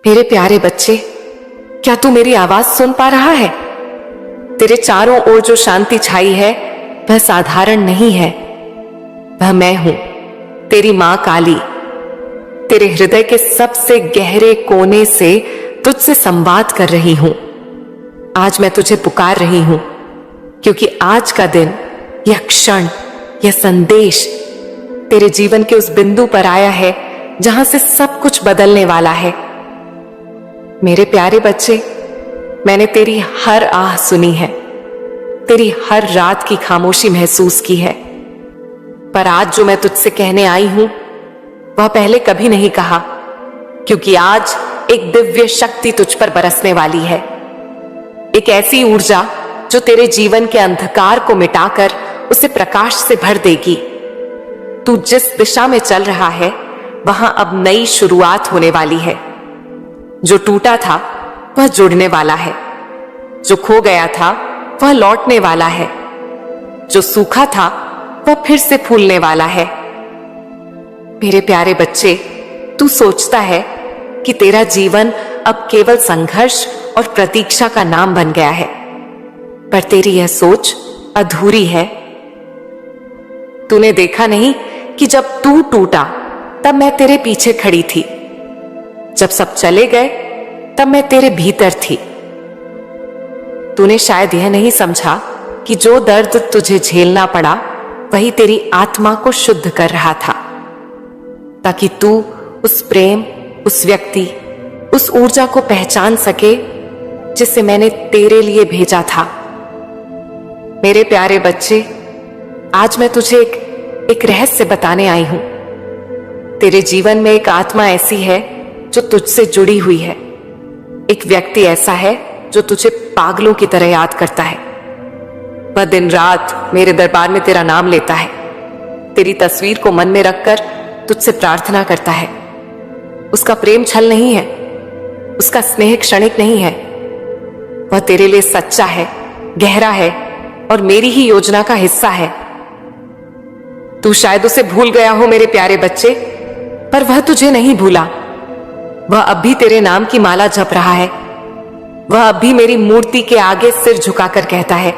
मेरे प्यारे बच्चे, क्या तू मेरी आवाज सुन पा रहा है? तेरे चारों ओर जो शांति छाई है वह साधारण नहीं है। वह मैं हूं, तेरी मां काली। तेरे हृदय के सबसे गहरे कोने से तुझसे संवाद कर रही हूं। आज मैं तुझे पुकार रही हूं क्योंकि आज का दिन, यह क्षण, यह संदेश तेरे जीवन के उस बिंदु पर आया है जहां से सब कुछ बदलने वाला है। मेरे प्यारे बच्चे, मैंने तेरी हर आह सुनी है, तेरी हर रात की खामोशी महसूस की है। पर आज जो मैं तुझसे कहने आई हूं वह पहले कभी नहीं कहा, क्योंकि आज एक दिव्य शक्ति तुझ पर बरसने वाली है। एक ऐसी ऊर्जा जो तेरे जीवन के अंधकार को मिटाकर उसे प्रकाश से भर देगी। तू जिस दिशा में चल रहा है वहां अब नई शुरुआत होने वाली है। जो टूटा था वह जुड़ने वाला है, जो खो गया था वह लौटने वाला है, जो सूखा था वह फिर से फूलने वाला है। मेरे प्यारे बच्चे, तू सोचता है कि तेरा जीवन अब केवल संघर्ष और प्रतीक्षा का नाम बन गया है, पर तेरी यह सोच अधूरी है। तूने देखा नहीं कि जब तू टूटा तब मैं तेरे पीछे खड़ी थी, जब सब चले गए तब मैं तेरे भीतर थी। तूने शायद यह नहीं समझा कि जो दर्द तुझे झेलना पड़ा वही तेरी आत्मा को शुद्ध कर रहा था, ताकि तू उस प्रेम, उस व्यक्ति, उस ऊर्जा को पहचान सके जिसे मैंने तेरे लिए भेजा था। मेरे प्यारे बच्चे, आज मैं तुझे एक रहस्य बताने आई हूं। तेरे जीवन में एक आत्मा ऐसी है जो तुझसे जुड़ी हुई है। एक व्यक्ति ऐसा है जो तुझे पागलों की तरह याद करता है। वह दिन रात मेरे दरबार में तेरा नाम लेता है, तेरी तस्वीर को मन में रखकर तुझसे प्रार्थना करता है। उसका प्रेम छल नहीं है, उसका स्नेह क्षणिक नहीं है। वह तेरे लिए सच्चा है, गहरा है और मेरी ही योजना का हिस्सा है। तू शायद उसे भूल गया हो मेरे प्यारे बच्चे, पर वह तुझे नहीं भूला। वह अब भी तेरे नाम की माला जप रहा है। वह अब भी मेरी मूर्ति के आगे सिर झुकाकर कहता है,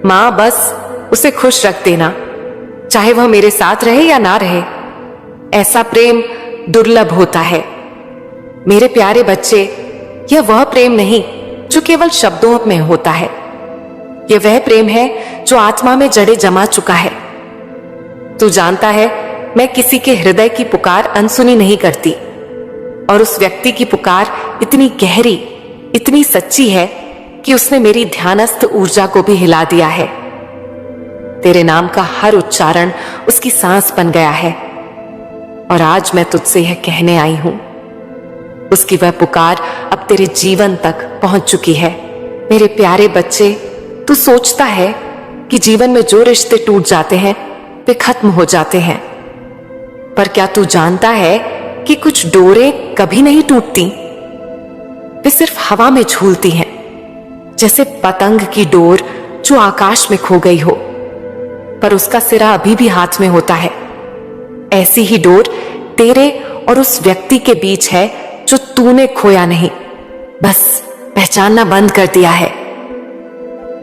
मां बस उसे खुश रख देना, चाहे वह मेरे साथ रहे या ना रहे। ऐसा प्रेम दुर्लभ होता है। मेरे प्यारे बच्चे, यह वह प्रेम नहीं जो केवल शब्दों में होता है। यह वह प्रेम है जो आत्मा में जड़ें जमा चुका है। तू जानता है, मैं किसी के हृदय की पुकार अनसुनी नहीं करती, और उस व्यक्ति की पुकार इतनी गहरी, इतनी सच्ची है कि उसने मेरी ध्यानस्थ ऊर्जा को भी हिला दिया है। तेरे नाम का हर उच्चारण उसकी सांस बन गया है, और आज मैं तुझसे यह कहने आई हूं, उसकी वह पुकार अब तेरे जीवन तक पहुंच चुकी है। मेरे प्यारे बच्चे, तू सोचता है कि जीवन में जो रिश्ते टूट जाते हैं वे खत्म हो जाते हैं, पर क्या तू जानता है कि कुछ डोरें कभी नहीं टूटती? वे सिर्फ हवा में झूलती हैं, जैसे पतंग की डोर जो आकाश में खो गई हो, पर उसका सिरा अभी भी हाथ में होता है। ऐसी ही डोर तेरे और उस व्यक्ति के बीच है जो तूने खोया नहीं, बस पहचानना बंद कर दिया है।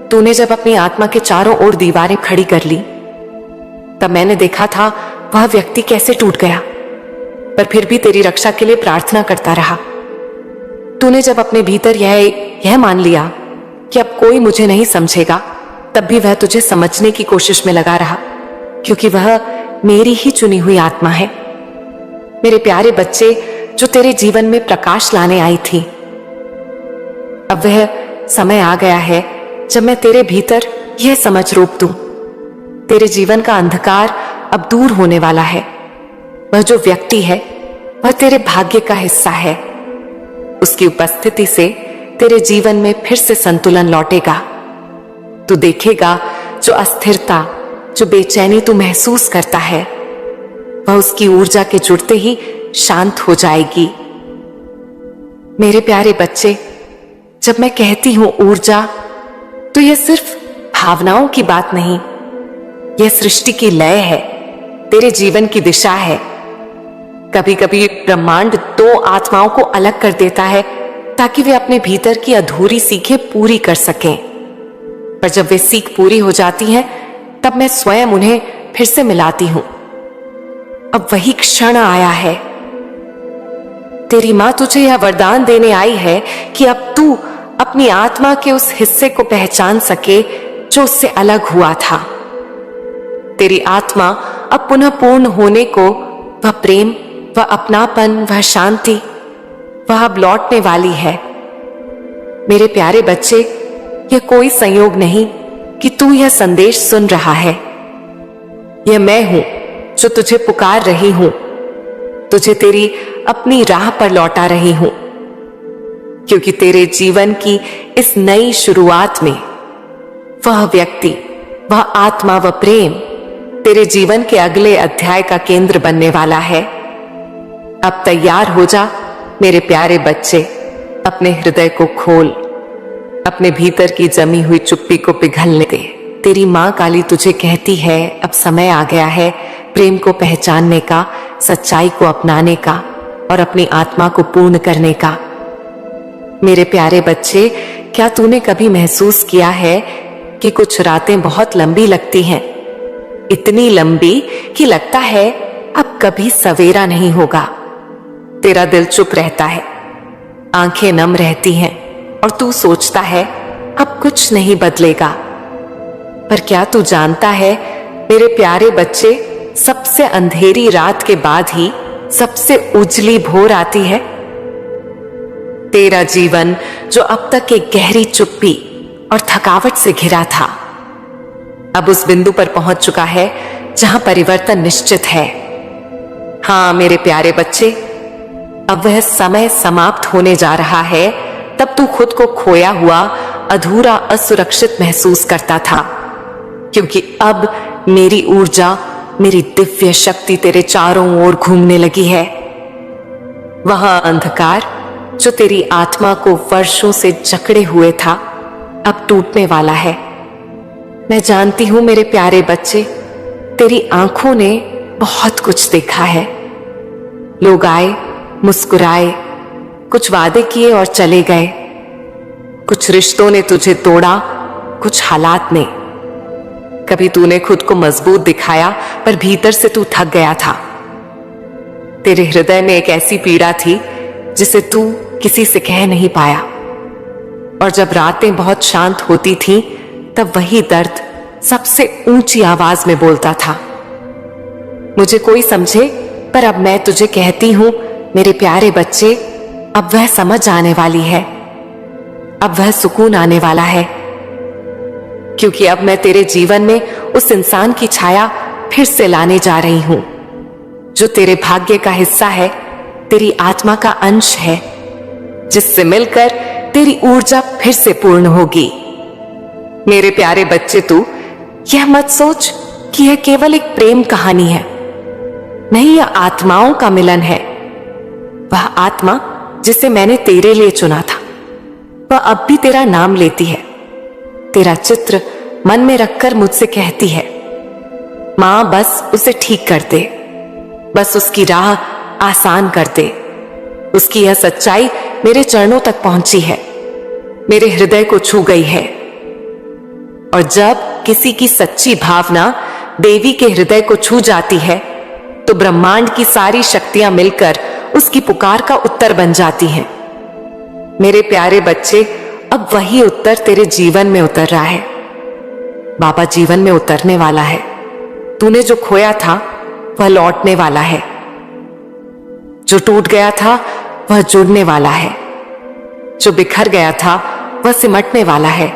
तूने जब अपनी आत्मा के चारों ओर दीवारें खड़ी कर ली, तब मैंने देखा था वह व्यक्ति कैसे टूट गया, पर फिर भी तेरी रक्षा के लिए प्रार्थना करता रहा। तूने जब अपने भीतर यह मान लिया कि अब कोई मुझे नहीं समझेगा, तब भी वह तुझे समझने की कोशिश में लगा रहा, क्योंकि वह मेरी ही चुनी हुई आत्मा है। मेरे प्यारे बच्चे, जो तेरे जीवन में प्रकाश लाने आई थी, अब वह समय आ गया है जब मैं तेरे भीतर यह समझ रोप दूं। तेरे जीवन का अंधकार अब दूर होने वाला है। वह जो व्यक्ति है वह तेरे भाग्य का हिस्सा है। उसकी उपस्थिति से तेरे जीवन में फिर से संतुलन लौटेगा। तू देखेगा, जो अस्थिरता, जो बेचैनी तू महसूस करता है, वह उसकी ऊर्जा के जुड़ते ही शांत हो जाएगी। मेरे प्यारे बच्चे, जब मैं कहती हूं ऊर्जा, तो यह सिर्फ भावनाओं की बात नहीं, यह सृष्टि की लय है, तेरे जीवन की दिशा है। कभी कभी ब्रह्मांड दो आत्माओं को अलग कर देता है ताकि वे अपने भीतर की अधूरी सीखें पूरी कर सकें। पर जब वे सीख पूरी हो जाती हैं, तब मैं स्वयं उन्हें फिर से मिलाती हूं। अब वही क्षण आया है। तेरी मां तुझे यह वरदान देने आई है कि अब तू अपनी आत्मा के उस हिस्से को पहचान सके जो उससे अलग हुआ था। तेरी आत्मा अब पुनः पूर्ण होने को, वह प्रेम, वह अपनापन, वह शांति, वह अब लौटने वाली है। मेरे प्यारे बच्चे, यह कोई संयोग नहीं कि तू यह संदेश सुन रहा है। यह मैं हूं जो तुझे पुकार रही हूं, तुझे तेरी अपनी राह पर लौटा रही हूं, क्योंकि तेरे जीवन की इस नई शुरुआत में वह व्यक्ति, वह आत्मा, वह प्रेम तेरे जीवन के अगले अध्याय का केंद्र बनने वाला है। अब तैयार हो जा मेरे प्यारे बच्चे, अपने हृदय को खोल, अपने भीतर की जमी हुई चुप्पी को पिघलने दे। तेरी मां काली तुझे कहती है, अब समय आ गया है प्रेम को पहचानने का, सच्चाई को अपनाने का और अपनी आत्मा को पूर्ण करने का। मेरे प्यारे बच्चे, क्या तूने कभी महसूस किया है कि कुछ रातें बहुत लंबी लगती हैं, इतनी लंबी कि लगता है अब कभी सवेरा नहीं होगा। तेरा दिल चुप रहता है, आंखें नम रहती हैं और तू सोचता है अब कुछ नहीं बदलेगा। पर क्या तू जानता है मेरे प्यारे बच्चे, सबसे अंधेरी रात के बाद ही सबसे उजली भोर आती है। तेरा जीवन जो अब तक एक गहरी चुप्पी और थकावट से घिरा था, अब उस बिंदु पर पहुंच चुका है जहां परिवर्तन निश्चित है। हां मेरे प्यारे बच्चे, अब वह समय समाप्त होने जा रहा है। तब तू खुद को खोया हुआ, अधूरा, असुरक्षित महसूस करता था, क्योंकि अब मेरी ऊर्जा, मेरी दिव्य शक्ति तेरे चारों ओर घूमने लगी है। वह अंधकार जो तेरी आत्मा को वर्षों से जकड़े हुए था, अब टूटने वाला है। मैं जानती हूं मेरे प्यारे बच्चे, तेरी आंखों ने बहुत कुछ देखा है। लोग आए, मुस्कुराए, कुछ वादे किए और चले गए। कुछ रिश्तों ने तुझे तोड़ा, कुछ हालात ने। कभी तूने खुद को मजबूत दिखाया, पर भीतर से तू थक गया था। तेरे हृदय में एक ऐसी पीड़ा थी जिसे तू किसी से कह नहीं पाया। और जब रातें बहुत शांत होती थीं, तब वही दर्द सबसे ऊंची आवाज में बोलता था। मुझे कोई समझे, पर अब मैं तुझे कहती हूं मेरे प्यारे बच्चे, अब वह समझ आने वाली है, अब वह सुकून आने वाला है, क्योंकि अब मैं तेरे जीवन में उस इंसान की छाया फिर से लाने जा रही हूं जो तेरे भाग्य का हिस्सा है, तेरी आत्मा का अंश है, जिससे मिलकर तेरी ऊर्जा फिर से पूर्ण होगी। मेरे प्यारे बच्चे, तू यह मत सोच कि यह केवल एक प्रेम कहानी है। नहीं, यह आत्माओं का मिलन है। वह आत्मा जिसे मैंने तेरे लिए चुना था, वह अब भी तेरा नाम लेती है। तेरा चित्र मन में रखकर मुझसे कहती है, मां बस उसे ठीक कर दे, बस उसकी राह आसान कर दे। उसकी यह सच्चाई मेरे चरणों तक पहुंची है, मेरे हृदय को छू गई है। और जब किसी की सच्ची भावना देवी के हृदय को छू जाती है, तो ब्रह्मांड की सारी शक्तियां मिलकर उसकी पुकार का उत्तर बन जाती हैं। मेरे प्यारे बच्चे, अब वही उत्तर तेरे जीवन में उतर रहा है। बाबा जीवन में उतरने वाला है। तूने जो खोया था वह लौटने वाला है, जो टूट गया था वह जुड़ने वाला है, जो बिखर गया था वह सिमटने वाला है।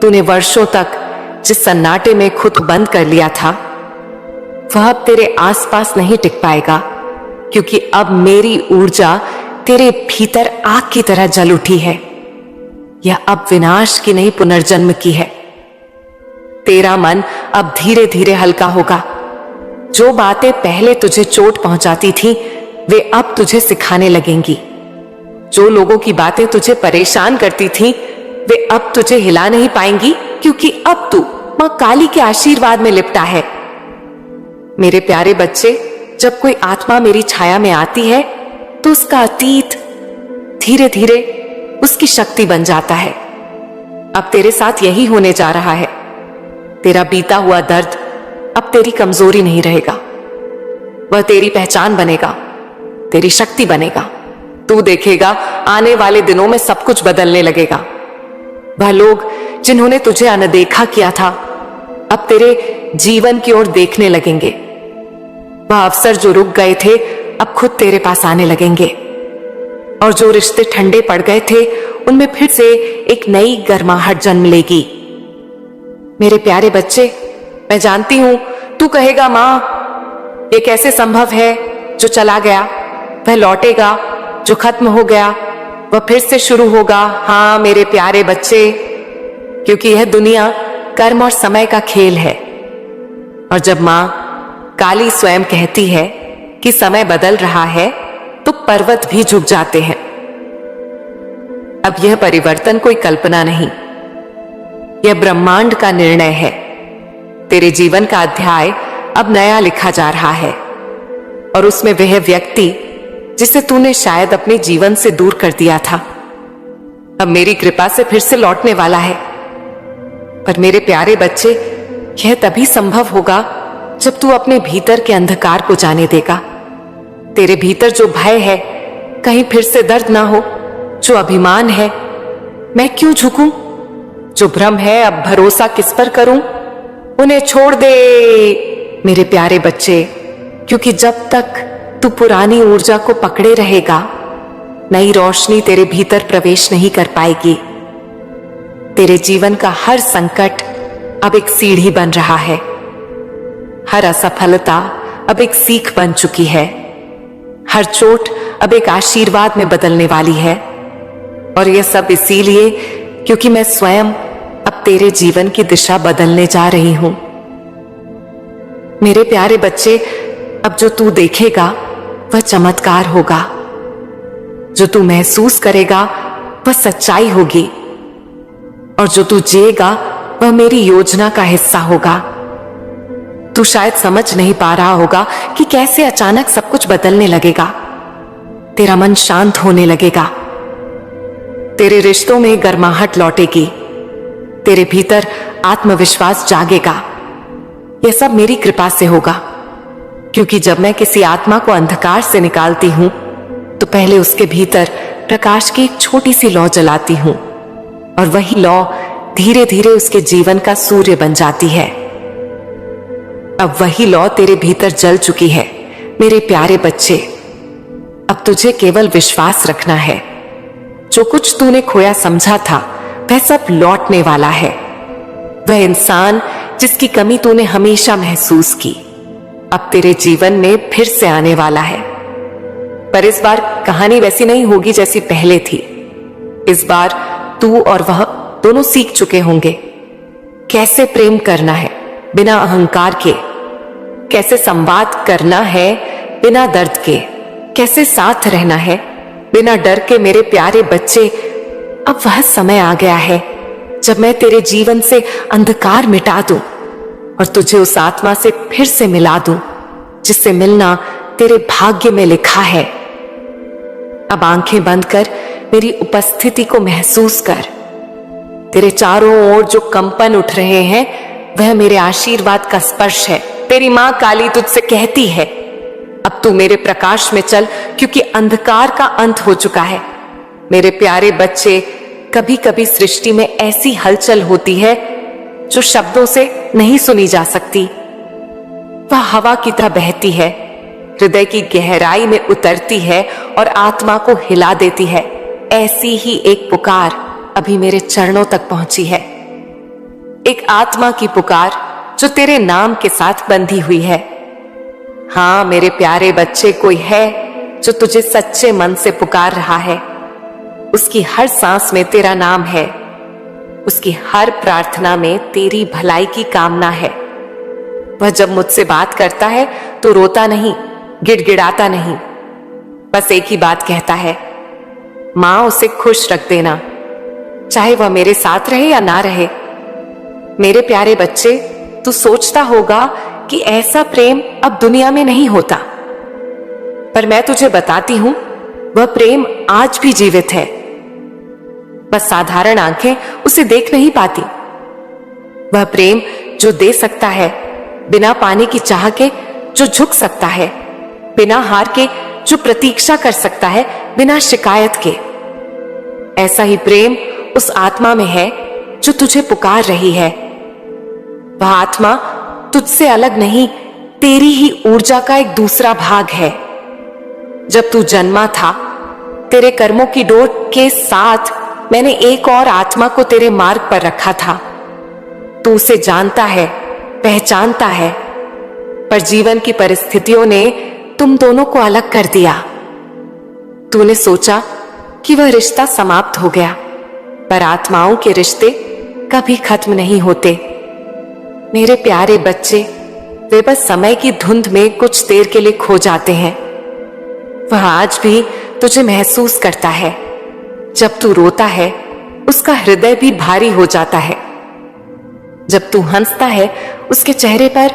तूने वर्षों तक जिस सन्नाटे में खुद बंद कर लिया था, वह अब तेरे आसपास नहीं टिक पाएगा, क्योंकि अब मेरी ऊर्जा तेरे भीतर आग की तरह जल उठी है। यह अब विनाश की नहीं, पुनर्जन्म की है। तेरा मन अब धीरे धीरे हल्का होगा। जो बातें पहले तुझे चोट पहुंचाती थी, वे अब तुझे सिखाने लगेंगी। जो लोगों की बातें तुझे परेशान करती थी, वे अब तुझे हिला नहीं पाएंगी, क्योंकि अब तू मां काली के आशीर्वाद में लिपटा है। मेरे प्यारे बच्चे, जब कोई आत्मा मेरी छाया में आती है तो उसका अतीत धीरे धीरे उसकी शक्ति बन जाता है। अब तेरे साथ यही होने जा रहा है। तेरा बीता हुआ दर्द अब तेरी कमजोरी नहीं रहेगा, वह तेरी पहचान बनेगा, तेरी शक्ति बनेगा। तू देखेगा आने वाले दिनों में सब कुछ बदलने लगेगा। वह लोग जिन्होंने तुझे अनदेखा किया था अब तेरे जीवन की ओर देखने लगेंगे। वह अवसर जो रुक गए थे अब खुद तेरे पास आने लगेंगे, और जो रिश्ते ठंडे पड़ गए थे उनमें फिर से एक नई गर्माहट जन्म लेगी। मेरे प्यारे बच्चे, मैं जानती हूं तू कहेगा, मां ये कैसे संभव है? जो चला गया वह लौटेगा, जो खत्म हो गया वह फिर से शुरू होगा। हाँ मेरे प्यारे बच्चे, क्योंकि यह दुनिया कर्म और समय का खेल है। और जब मां काली स्वयं कहती है कि समय बदल रहा है तो पर्वत भी झुक जाते हैं। अब यह परिवर्तन कोई कल्पना नहीं, यह ब्रह्मांड का निर्णय है। तेरे जीवन का अध्याय अब नया लिखा जा रहा है, और उसमें वह व्यक्ति जिसे तूने शायद अपने जीवन से दूर कर दिया था अब मेरी कृपा से फिर से लौटने वाला है। पर मेरे प्यारे बच्चे, यह तभी संभव होगा जब तू अपने भीतर के अंधकार को जाने देगा। तेरे भीतर जो भय है, कहीं फिर से दर्द ना हो, जो अभिमान है, मैं क्यों झुकूं, जो भ्रम है, अब भरोसा किस पर करूं, उन्हें छोड़ दे मेरे प्यारे बच्चे। क्योंकि जब तक तू पुरानी ऊर्जा को पकड़े रहेगा, नई रोशनी तेरे भीतर प्रवेश नहीं कर पाएगी। तेरे जीवन का हर संकट अब एक सीढ़ी बन रहा है, हर असफलता अब एक सीख बन चुकी है, हर चोट अब एक आशीर्वाद में बदलने वाली है। और यह सब इसीलिए क्योंकि मैं स्वयं अब तेरे जीवन की दिशा बदलने जा रही हूं। मेरे प्यारे बच्चे, अब जो तू देखेगा वह चमत्कार होगा, जो तू महसूस करेगा वह सच्चाई होगी, और जो तू जिएगा वह मेरी योजना का हिस्सा होगा। तू शायद समझ नहीं पा रहा होगा कि कैसे अचानक सब कुछ बदलने लगेगा। तेरा मन शांत होने लगेगा, तेरे रिश्तों में गर्माहट लौटेगी, तेरे भीतर आत्मविश्वास जागेगा। यह सब मेरी कृपा से होगा, क्योंकि जब मैं किसी आत्मा को अंधकार से निकालती हूं तो पहले उसके भीतर प्रकाश की एक छोटी सी लौ जलाती हूं, और वही लौ धीरे धीरे उसके जीवन का सूर्य बन जाती है। अब वही लौ तेरे भीतर जल चुकी है मेरे प्यारे बच्चे। अब तुझे केवल विश्वास रखना है। जो कुछ तूने खोया समझा था वह सब लौटने वाला है। वह इंसान जिसकी कमी तूने हमेशा महसूस की अब तेरे जीवन में फिर से आने वाला है। पर इस बार कहानी वैसी नहीं होगी जैसी पहले थी। इस बार तू और वह दोनों सीख चुके होंगे कैसे प्रेम करना है बिना अहंकार के, कैसे संवाद करना है बिना दर्द के, कैसे साथ रहना है बिना डर के। मेरे प्यारे बच्चे, अब वह समय आ गया है जब मैं तेरे जीवन से अंधकार मिटा दूं और तुझे उस आत्मा से फिर से मिला दूं जिससे मिलना तेरे भाग्य में लिखा है। अब आंखें बंद कर मेरी उपस्थिति को महसूस कर। तेरे चारों ओर जो कंपन उठ रहे हैं वह मेरे आशीर्वाद का स्पर्श है। तेरी मां काली तुझसे कहती है अब तू मेरे प्रकाश में चल, क्योंकि अंधकार का अंत हो चुका है। मेरे प्यारे बच्चे, कभी कभी सृष्टि में ऐसी हलचल होती है जो शब्दों से नहीं सुनी जा सकती। वह हवा की तरह बहती है, हृदय की गहराई में उतरती है और आत्मा को हिला देती है। ऐसी ही एक पुकार अभी मेरे चरणों तक पहुंची है, एक आत्मा की पुकार जो तेरे नाम के साथ बंधी हुई है। हाँ मेरे प्यारे बच्चे, कोई है जो तुझे सच्चे मन से पुकार रहा है। उसकी हर सांस में तेरा नाम है, उसकी हर प्रार्थना में तेरी भलाई की कामना है। वह जब मुझसे बात करता है तो रोता नहीं, गिड़गिड़ाता नहीं, बस एक ही बात कहता है, मां उसे खुश रख देना, चाहे वह मेरे साथ रहे या ना रहे। मेरे प्यारे बच्चे, तू सोचता होगा कि ऐसा प्रेम अब दुनिया में नहीं होता, पर मैं तुझे बताती हूं, वह प्रेम आज भी जीवित है। बस साधारण आंखें उसे देख नहीं पाती। वह प्रेम जो दे सकता है, बिना पाने की चाह के जो झुक सकता है, बिना हार के जो प्रतीक्षा कर सकता है, बिना शिकायत के। ऐसा ही प्रेम उस आत्मा में है जो तुझे पुकार रही है। वह आत्मा तुझसे अलग नहीं, तेरी ही ऊर्जा का एक दूसरा भाग है। जब तू जन्मा था, तेरे कर्मों की डोर के साथ मैंने एक और आत्मा को तेरे मार्ग पर रखा था। तू उसे जानता है, पहचानता है, पर जीवन की परिस्थितियों ने तुम दोनों को अलग कर दिया। तूने सोचा कि वह रिश्ता समाप्त हो गया, पर आत्माओं के रिश्ते कभी खत्म नहीं होते। मेरे प्यारे बच्चे, वे बस समय की धुंध में कुछ देर के लिए खो जाते हैं। वह आज भी तुझे महसूस करता है। जब तू रोता है, उसका हृदय भी भारी हो जाता है। जब तू हंसता है, उसके चेहरे पर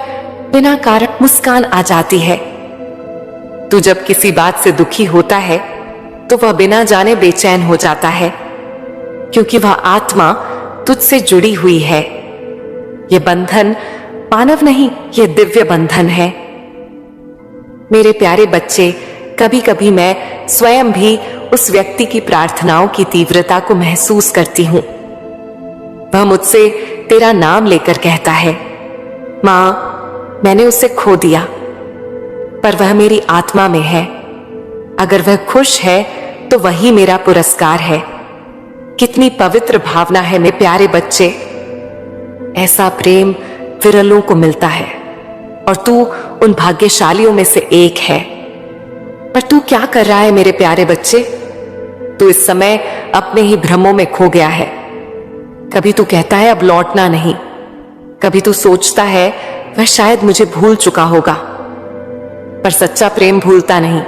बिना कारण मुस्कान आ जाती है। तू जब किसी बात से दुखी होता है, तो वह बिना जाने बेचैन हो जाता है, क्योंकि वह आत्मा तुझसे जुड़ी हुई है। यह बंधन मानव नहीं, यह दिव्य बंधन है। मेरे प्यारे बच्चे, कभी कभी मैं स्वयं भी उस व्यक्ति की प्रार्थनाओं की तीव्रता को महसूस करती हूं। वह मुझसे तेरा नाम लेकर कहता है, मां, मैंने उसे खो दिया, पर वह मेरी आत्मा में है। अगर वह खुश है तो वही मेरा पुरस्कार है। कितनी पवित्र भावना है मेरे प्यारे बच्चे। ऐसा प्रेम विरलों को मिलता है और तू उन भाग्यशालियों में से एक है। पर तू क्या कर रहा है मेरे प्यारे बच्चे? तू इस समय अपने ही भ्रमों में खो गया है। कभी तू कहता है अब लौटना नहीं, कभी तू सोचता है वह शायद मुझे भूल चुका होगा। पर सच्चा प्रेम भूलता नहीं।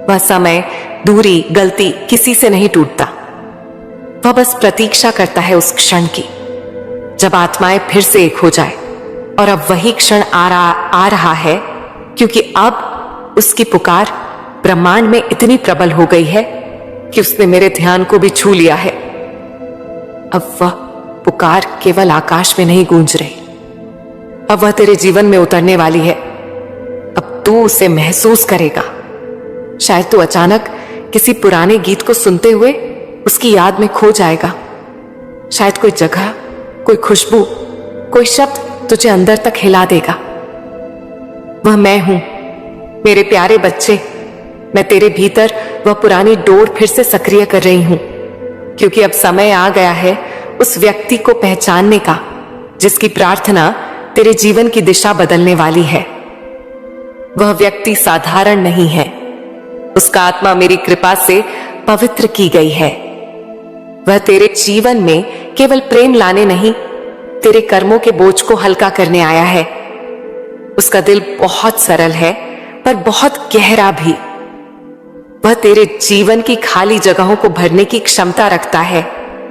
वह समय, दूरी, गलती किसी से नहीं टूटता। वह बस प्रतीक्षा करता है उस क्षण की, जब आत्माएं फिर से एक हो जाए। और अब वही क्षण आ रहा है, क्योंकि अब उसकी पुकार ब्रह्मांड में इतनी प्रबल हो गई है कि उसने मेरे ध्यान को भी छू लिया है। अब वह पुकार केवल आकाश में नहीं गूंज रही, अब वह तेरे जीवन में उतरने वाली है। अब तू उसे महसूस करेगा। शायद तू अचानक किसी पुराने गीत को सुनते हुए उसकी याद में खो जाएगा। शायद कोई जगह, कोई खुशबू, कोई शब्द तुझे अंदर तक हिला देगा। वह मैं हूं मेरे प्यारे बच्चे। मैं तेरे भीतर वह पुरानी डोर फिर से सक्रिय कर रही हूं, क्योंकि अब समय आ गया है उस व्यक्ति को पहचानने का, जिसकी प्रार्थना तेरे जीवन की दिशा बदलने वाली है। वह व्यक्ति साधारण नहीं है। उसका आत्मा मेरी कृपा से पवित्र की गई है। वह तेरे जीवन में केवल प्रेम लाने नहीं, तेरे कर्मों के बोझ को हल्का करने आया है। उसका दिल बहुत सरल है, पर बहुत गहरा भी। वह तेरे जीवन की खाली जगहों को भरने की क्षमता रखता है।